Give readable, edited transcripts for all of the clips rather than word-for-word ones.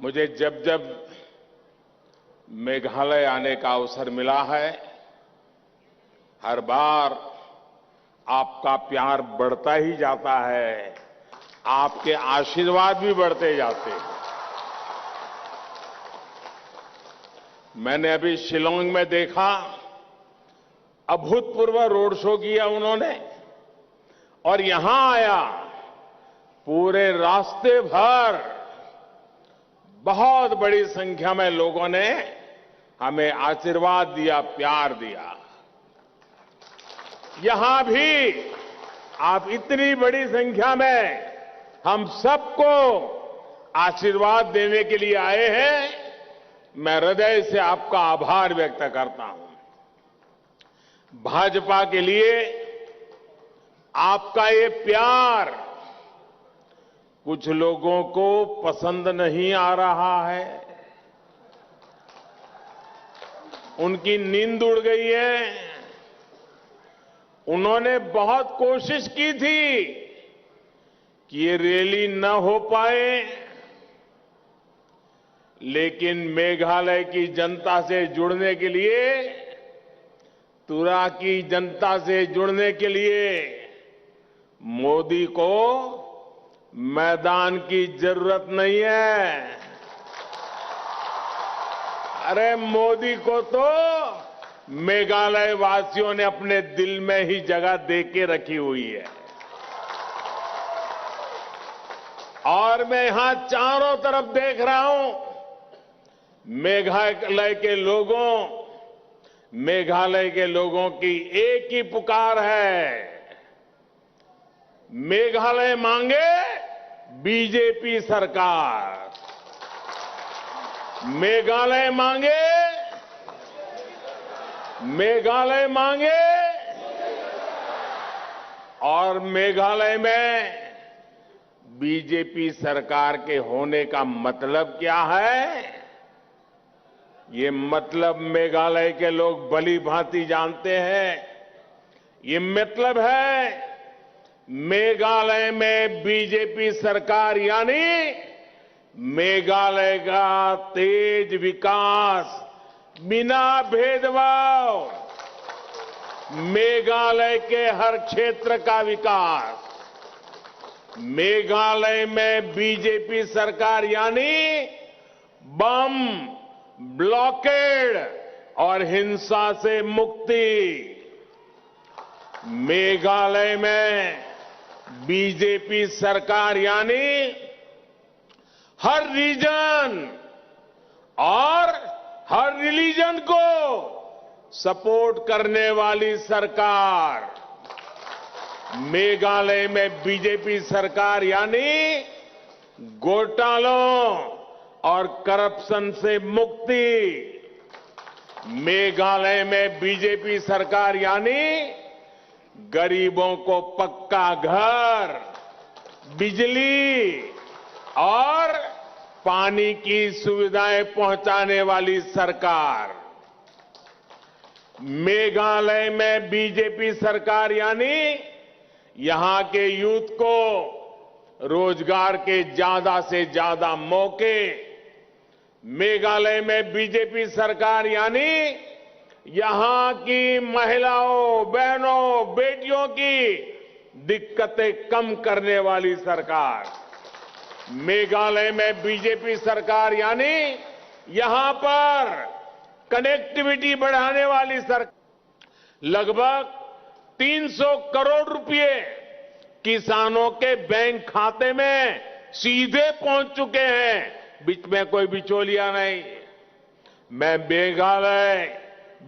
मुझे जब जब मेघालय आने का अवसर मिला है, हर बार आपका प्यार बढ़ता ही जाता है, आपके आशीर्वाद भी बढ़ते जाते हैं। मैंने अभी शिलांग में देखा, अभूतपूर्व रोड शो किया उन्होंने, और यहां आया, पूरे रास्ते भर बहुत बड़ी संख्या में लोगों ने हमें आशीर्वाद दिया, प्यार दिया। यहां भी आप इतनी बड़ी संख्या में हम सबको आशीर्वाद देने के लिए आए हैं। मैं हृदय से आपका आभार व्यक्त करता हूं। भाजपा के लिए आपका ये प्यार कुछ लोगों को पसंद नहीं आ रहा है। उनकी नींद उड़ गई है। उन्होंने बहुत कोशिश की थी कि ये रैली न हो पाए, लेकिन मेघालय की जनता से जुड़ने के लिए, तुरा की जनता से जुड़ने के लिए मोदी को मैदान की जरूरत नहीं है। अरे मोदी को तो मेघालय वासियों ने अपने दिल में ही जगह दे के रखी हुई है। और मैं यहां चारों तरफ देख रहा हूं, मेघालय के लोगों की एक ही पुकार है, मेघालय मांगे बीजेपी सरकार, मेघालय मांगे। और मेघालय में बीजेपी सरकार के होने का मतलब क्या है? ये मतलब मेघालय के लोग भली भांति जानते हैं। ये मतलब है, मेघालय में बीजेपी सरकार यानी मेघालय का तेज विकास बिना भेदभाव, मेघालय के हर क्षेत्र का विकास। मेघालय में बीजेपी सरकार यानी बम, ब्लॉकेड और हिंसा से मुक्ति। मेघालय में बीजेपी सरकार यानी हर रीजन और हर रिलीजन को सपोर्ट करने वाली सरकार। मेघालय में बीजेपी सरकार यानी घोटालों और करप्शन से मुक्ति। मेघालय में बीजेपी सरकार यानी गरीबों को पक्का घर, बिजली और पानी की सुविधाएं पहुंचाने वाली सरकार। मेघालय में बीजेपी सरकार यानी यहां के यूथ को रोजगार के ज्यादा से ज्यादा मौके। मेघालय में बीजेपी सरकार यानी यहां की महिलाओं, बहनों, बेटियों की दिक्कतें कम करने वाली सरकार। मेघालय में बीजेपी सरकार यानी यहां पर कनेक्टिविटी बढ़ाने वाली सरकार। लगभग 300 करोड़ रुपए किसानों के बैंक खाते में सीधे पहुंच चुके हैं, बीच में कोई बिचौलिया नहीं। मैं मेघालय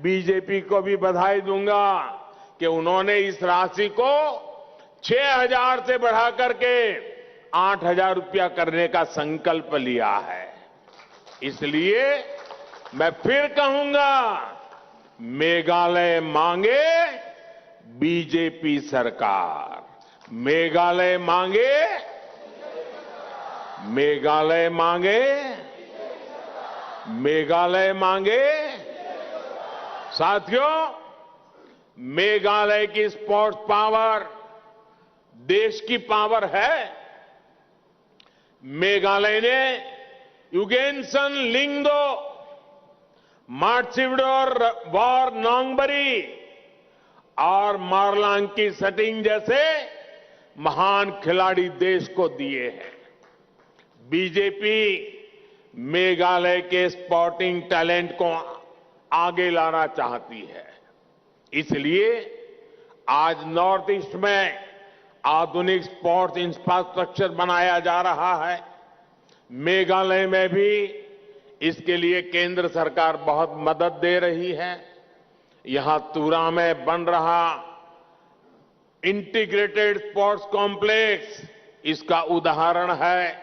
बीजेपी को भी बधाई दूंगा कि उन्होंने इस राशि को 6,000 से बढ़ाकर के 8,000 रुपया करने का संकल्प लिया है। इसलिए मैं फिर कहूंगा, मेघालय मांगे बीजेपी सरकार, मेघालय मांगे, मेघालय मांगे, मेघालय मांगे। साथियों, मेघालय की स्पोर्ट्स पावर देश की पावर है। मेघालय ने युगेनसन लिंगदो, मार्सिवडोर वॉर नोंगबरी और मारलांकी सटिंग जैसे महान खिलाड़ी देश को दिए हैं। बीजेपी मेघालय के स्पोर्टिंग टैलेंट को आगे लाना चाहती है। इसलिए आज नॉर्थ ईस्ट में आधुनिक स्पोर्ट्स इंफ्रास्ट्रक्चर बनाया जा रहा है। मेघालय में भी इसके लिए केंद्र सरकार बहुत मदद दे रही है। यहां तुरा में बन रहा इंटीग्रेटेड स्पोर्ट्स कॉम्प्लेक्स इसका उदाहरण है।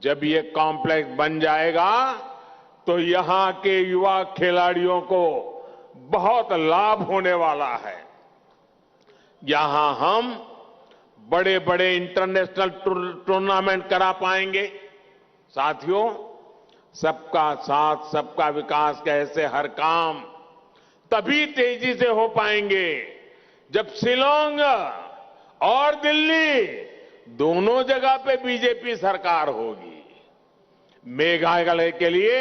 जब ये कॉम्प्लेक्स बन जाएगा तो यहां के युवा खिलाड़ियों को बहुत लाभ होने वाला है। यहां हम बड़े बड़े इंटरनेशनल टूर्नामेंट करा पाएंगे। साथियों, सबका साथ सबका विकास के ऐसे हर काम तभी तेजी से हो पाएंगे जब शिलांग और दिल्ली दोनों जगह पे बीजेपी सरकार होगी। मेघालय के लिए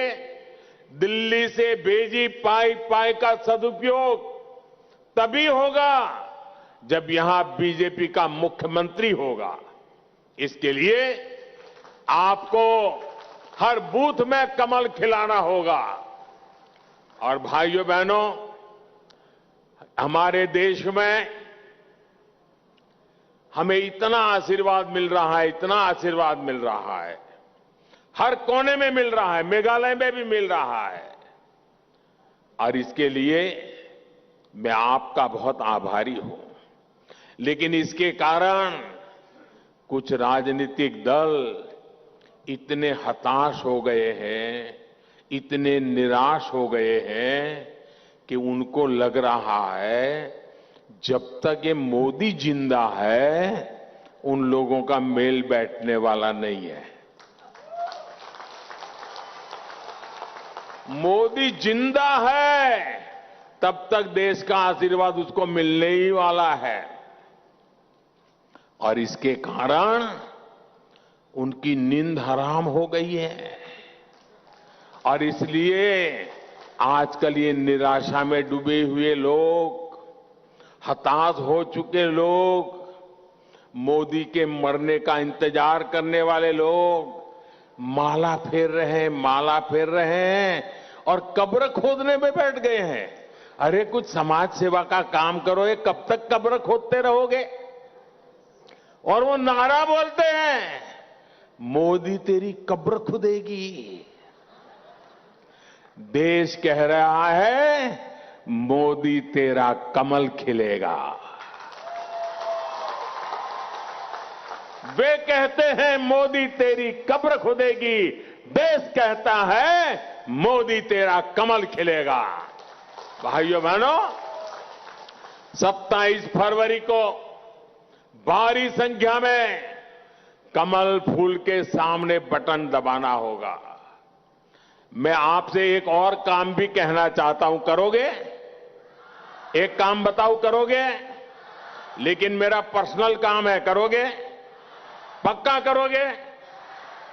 दिल्ली से भेजी पाई का सदुपयोग तभी होगा जब यहां बीजेपी का मुख्यमंत्री होगा। इसके लिए आपको हर बूथ में कमल खिलाना होगा। और भाइयों बहनों, हमारे देश में हमें इतना आशीर्वाद मिल रहा है, इतना आशीर्वाद मिल रहा है, हर कोने में मिल रहा है, मेघालय में भी मिल रहा है। और इसके लिए मैं आपका बहुत आभारी हूं। लेकिन इसके कारण कुछ राजनीतिक दल इतने हताश हो गए हैं, इतने निराश हो गए हैं कि उनको लग रहा है जब तक ये मोदी जिंदा है उन लोगों का मेल बैठने वाला नहीं है। मोदी जिंदा है तब तक देश का आशीर्वाद उसको मिलने ही वाला है। और इसके कारण उनकी नींद हराम हो गई है। और इसलिए आजकल ये निराशा में डूबे हुए लोग, हताश हो चुके लोग, मोदी के मरने का इंतजार करने वाले लोग माला फेर रहे हैं और कब्र खोदने में बैठ गए हैं। अरे कुछ समाज सेवा का काम करो, ये कब तक कब्र खोदते रहोगे? और वो नारा बोलते हैं, मोदी तेरी कब्र खुदेगी। देश कह रहा है, मोदी तेरा कमल खिलेगा। वे कहते हैं मोदी तेरी कब्र खुदेगी, देश कहता है मोदी तेरा कमल खिलेगा। भाइयों बहनों, 27 फरवरी को भारी संख्या में कमल फूल के सामने बटन दबाना होगा। मैं आपसे एक और काम भी कहना चाहता हूं, करोगे? एक काम बताओ, करोगे? लेकिन मेरा पर्सनल काम है, करोगे? पक्का करोगे?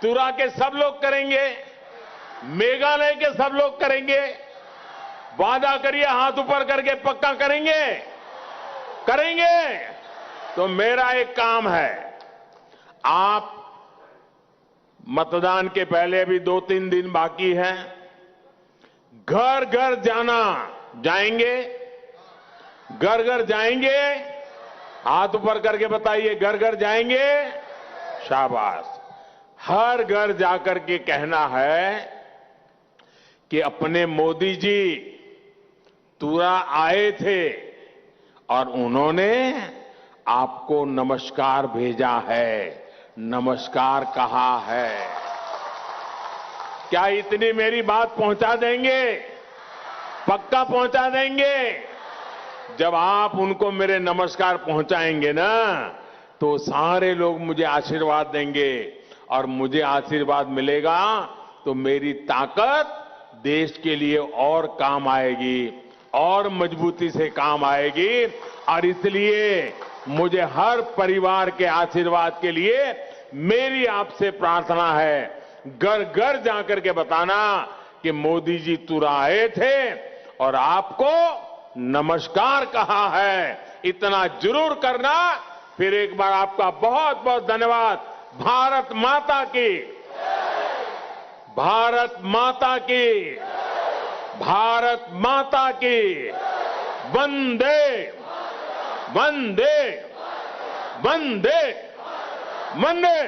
तुरा के सब लोग करेंगे, मेघालय के सब लोग करेंगे। वादा करिए, हाथ ऊपर करके, पक्का करेंगे? करेंगे? तो मेरा एक काम है, आप मतदान के पहले अभी 2-3 दिन बाकी है, घर घर जाएंगे, घर घर जाएंगे। हाथ ऊपर करके बताइए, घर घर जाएंगे? शाबाश। हर घर जाकर के कहना है कि अपने मोदी जी तुरा आए थे और उन्होंने आपको नमस्कार भेजा है, नमस्कार कहा है। क्या इतनी मेरी बात पहुंचा देंगे? पक्का पहुंचा देंगे? जब आप उनको मेरे नमस्कार पहुंचाएंगे ना, तो सारे लोग मुझे आशीर्वाद देंगे और मुझे आशीर्वाद मिलेगा तो मेरी ताकत देश के लिए और काम आएगी, और मजबूती से काम आएगी। और इसलिए मुझे हर परिवार के आशीर्वाद के लिए मेरी आपसे प्रार्थना है, घर घर जाकर के बताना कि मोदी जी तुरा आए थे और आपको नमस्कार कहा है। इतना जरूर करना। फिर एक बार आपका बहुत बहुत धन्यवाद। भारत माता की, भारत माता की, भारत माता की। वंदे वंदे वंदे वंदे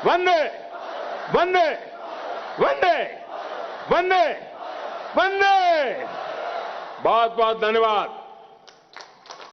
वंदे वंदे वंदे वंदे वंदे। बहुत बहुत धन्यवाद।